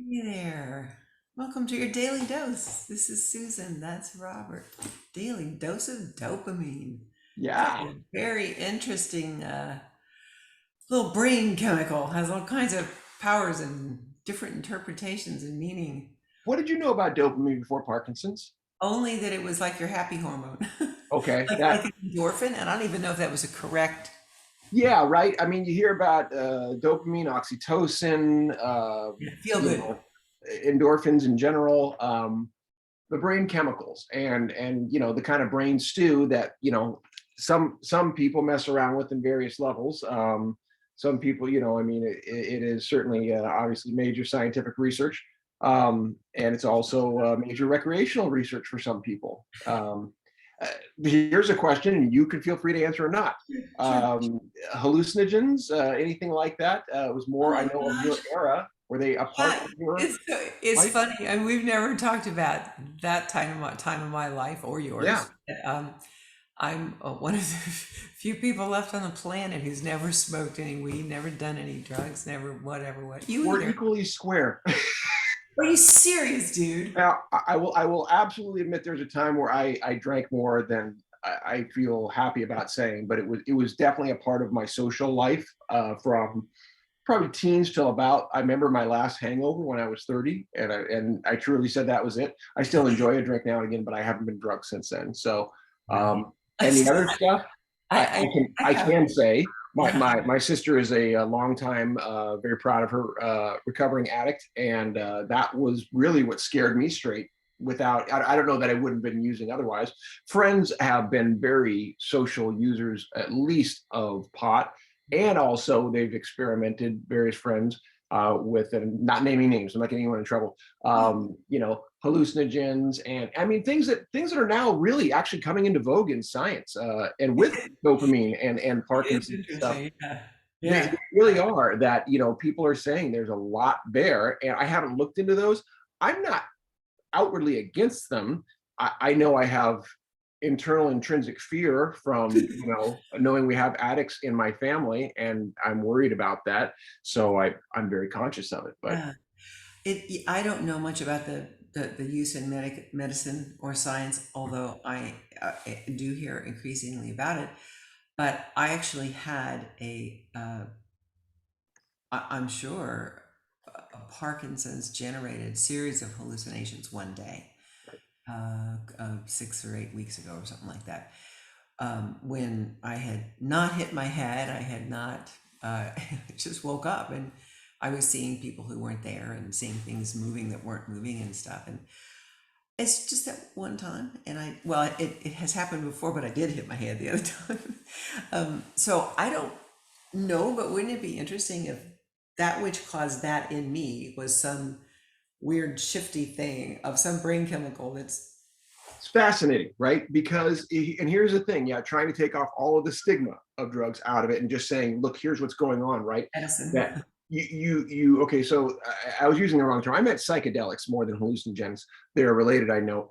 Hey there. Welcome to your daily dose. This is Susan. That's Robert. Daily dose of dopamine. Such Yeah. a very interesting little brain chemical. Has all kinds of powers and different interpretations and meaning. What did you know about dopamine before Parkinson's? Only that it was like your happy hormone, Okay, like that an endorphin. And I don't even know if that was a correct. yeah, right. I mean, you hear about dopamine, oxytocin, Feel you good. know, endorphins in general, the brain chemicals, and the kind of brain stew that some people mess around with in various levels. Some people, I mean, it is certainly obviously major scientific research, and it's also major recreational research for some people. Uh, Here's a question, and you can feel free to answer or not. Sure. Um, Hallucinogens, anything like that? It was Oh more, I my know, of gosh. your era. Were they a part Yeah, of your it's life? funny. I mean, we've never talked about that time of my life or Yeah. yours. I'm one of the few people left on the planet who's never smoked any weed, never done any drugs, never whatever. What you We're either? equally square. Are you serious, dude? Now, I will absolutely admit there's a time where I drank more than I feel happy about saying, but it was definitely a part of my social life from probably teens till about, I remember my last hangover when I was 30, and I truly said that was it. I still enjoy a drink now and again, but I haven't been drunk since then. So, Really? and the other stuff, I, I I can I I have. can say my sister is a long time, very proud of her, recovering addict, and that was really what scared me straight. Without, I don't know that I wouldn't have been using otherwise. Friends have been very social users, at least of pot, and also they've experimented, various friends, with, and not naming names, I'm not getting anyone in trouble, hallucinogens, and I mean things that are now really actually coming into vogue in science, and with dopamine and It's Parkinson's stuff. interesting. Yeah. They Yeah. really are, that people are saying there's a lot there, and I haven't looked into those. I'm not outwardly against them. I know I have internal intrinsic fear from knowing we have addicts in my family, and I'm worried about that. So I'm very conscious of it. But Yeah. I don't know much about the use in medicine or science, although I do hear increasingly about it. But I actually had I'm sure, a Parkinson's generated series of hallucinations one day, 6 or 8 weeks ago or something like that. When I had not hit my head, I had not just woke up and I was seeing people who weren't there and seeing things moving that weren't moving and stuff. And it's just that one time. And it has happened before, but I did hit my head the other time. So I don't know, but wouldn't it be interesting if that which caused that in me was some weird shifty thing of some brain chemical that's it's fascinating, right? Because, and here's the thing, yeah, trying to take off all of the stigma of drugs out of it and just saying, look, here's what's going on, right? medicine? That you okay, so I was using the wrong term. I meant psychedelics more than hallucinogens. They're related, I know,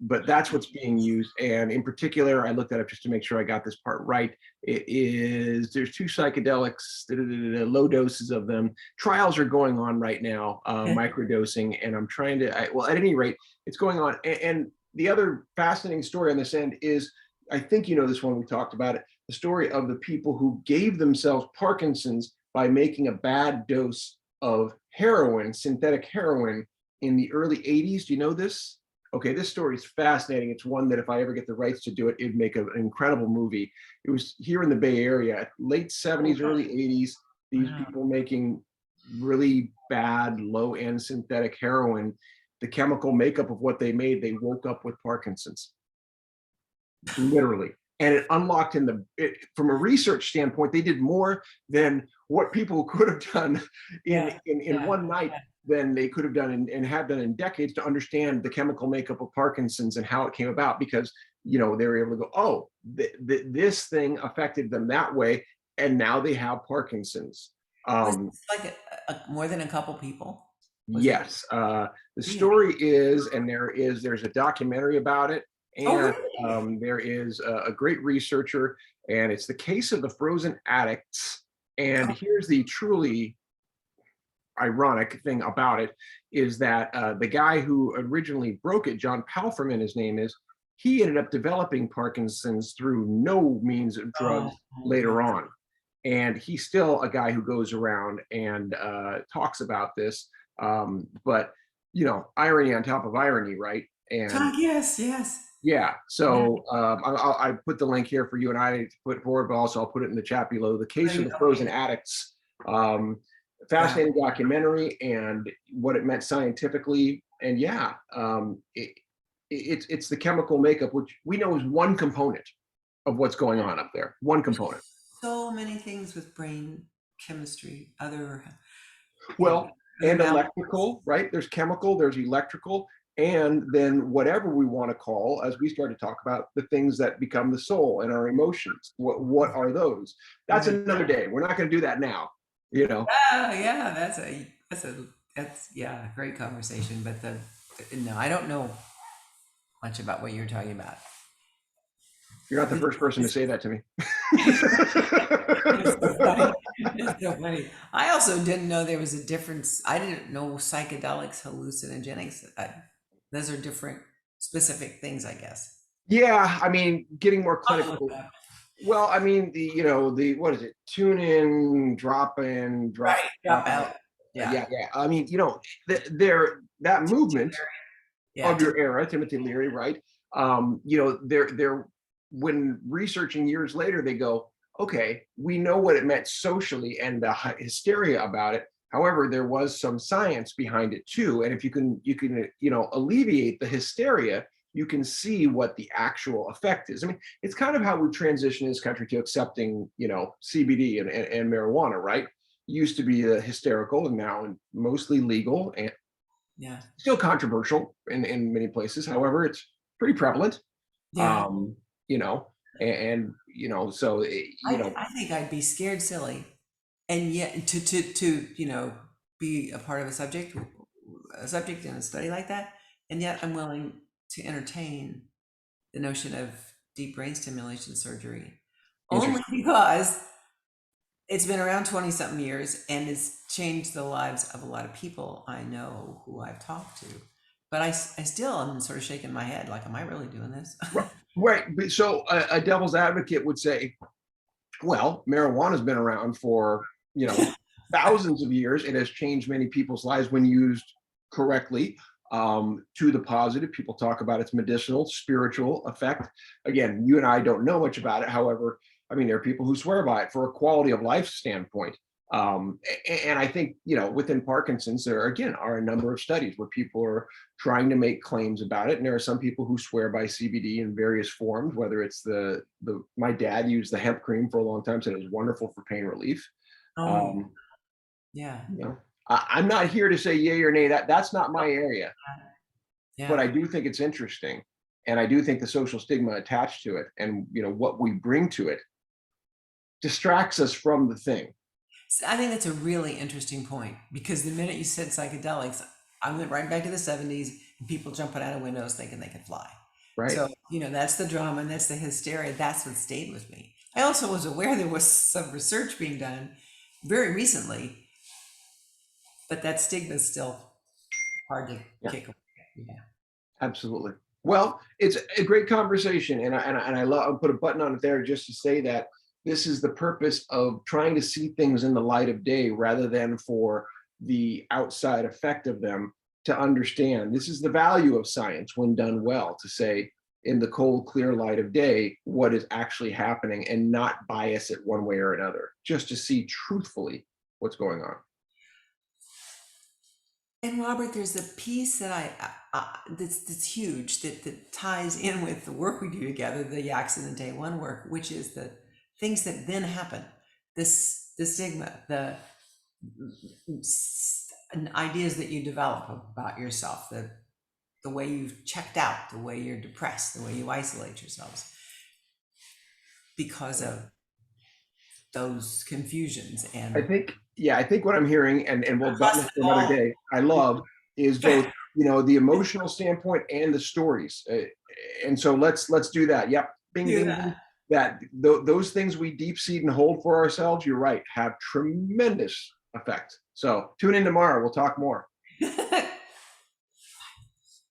but that's what's being used. And in particular, I looked that up just to make sure I got this part right. There's two psychedelics, low doses of them. Trials are going on right now, microdosing, and I'm trying to, well, at any rate, it's going on. And the other fascinating story on this end is, I think you know this one, we talked about it, the story of the people who gave themselves Parkinson's by making a bad dose of heroin, synthetic heroin, in the early 80s. Do you know this? Okay, this story is fascinating. It's one that if I ever get the rights to do it, it'd make an incredible movie. It was here in the Bay Area, late 70s, early 80s, these Wow. people making really bad, low end synthetic heroin. The chemical makeup of what they made, they woke up with Parkinson's, literally. And it unlocked in from a research standpoint, they did more than what people could have done Yeah, in yeah, one night, than they could have done and have done in decades, to understand the chemical makeup of Parkinson's and how it came about. Because they were able to go, oh, this thing affected them that way, and now they have Parkinson's. was um, this like more than a couple people? Was it Yes, the really? story is, and there's a documentary about it, Oh, and really? there is a great researcher, and it's the case of the frozen addicts. And Oh, here's the truly ironic thing about it is that the guy who originally broke it, John Palfreman, his name is, he ended up developing Parkinson's through no means of Oh, drugs okay. later on. And he's still a guy who goes around and talks about this. But, irony on top of irony, right? And Yes, yes. yeah, Yeah, so I put the link here for you and I to put forward, but also I'll put it in the chat below. The Case of the Frozen okay. Addicts, um, Yeah. fascinating documentary and what it meant scientifically. And yeah, it's the chemical makeup, which we know is one component of what's going on up there. One component. So many things with brain chemistry, you know, Well, other and mal. electrical, right? There's chemical, there's electrical, and then whatever we want to call, as we start to talk about, the things that become the soul and our emotions. What are those? That's Right. another day. We're not going to do that now, you know. Yeah, that's yeah, great conversation. But no, I don't know much about what you're talking about. You're not the This, first person to this, say that to me. it's so funny. It's so funny. I also didn't know there was a difference. I didn't know psychedelics, hallucinogenics. Those are different, specific things, I guess. Yeah, I mean, getting more I'll look it clinical. up. Well, I mean, the what is it? Tune in, drop in, Right, drop drop out. out. Yeah, Yeah. I mean, that movement yeah. of your era, Timothy Leary, right? They're when researching years later, they go, okay, we know what it meant socially and the hysteria about it. However, there was some science behind it too, and if you can alleviate the hysteria, you can see what the actual effect is. I mean, it's kind of how we transition in this country to accepting, CBD and marijuana, right? Used to be hysterical and now mostly legal and Yeah. still controversial in many places. However, it's pretty prevalent. Yeah. Um, you know, so I think I'd be scared silly. And yet to, be a part of a subject in a study like that. And yet I'm willing to entertain the notion of deep brain stimulation surgery only interesting. because it's been around 20 something years and it's changed the lives of a lot of people I know who I've talked to. But I still am sort of shaking my head like, am I really doing this? Right. So a devil's advocate would say, well, marijuana's been around for, thousands of years. It has changed many people's lives when used correctly, to the positive. People talk about its medicinal, spiritual effect. Again, you and I don't know much about it. However, I mean, there are people who swear by it for a quality of life standpoint. And I think, within Parkinson's, there again are a number of studies where people are trying to make claims about it. And there are some people who swear by CBD in various forms, whether it's my dad used the hemp cream for a long time, said it was wonderful for pain relief. Oh, Um, yeah. you know, I'm not here to say yay or nay. That's not my area, but Yeah. I do think it's interesting, and I do think the social stigma attached to it, and what we bring to it, distracts us from the thing. So I think that's a really interesting point because the minute you said psychedelics, I went right back to the 70s and people jumping out of windows thinking they could fly. Right? So, that's the drama and that's the hysteria. That's what stayed with me. I also was aware there was some research being done very recently, but that stigma is still hard to Yeah, kick away. Yeah. absolutely. Well, it's a great conversation, and I love. I'll put a button on it there just to say that this is the purpose of trying to see things in the light of day rather than for the outside effect of them. To understand, this is the value of science when done well. To say in the cold, clear light of day what is actually happening, and not bias it one way or another. Just to see truthfully what's going on. And Robert, there's a piece that that's huge that ties in with the work we do together, the accident day one work, which is the things that then happen. The stigma, ideas that you develop about yourself, the way you've checked out, the way you're depressed, the way you isolate yourselves because of those confusions I and think, yeah, I think what I'm hearing, and we'll button plus this it's for another all day, I love is both, the emotional standpoint and the stories. And so let's do that. Yep. Bing, do bing, that. bing. Those things we deep seed and hold for ourselves, you're right, have tremendous effect. So tune in tomorrow. We'll talk more.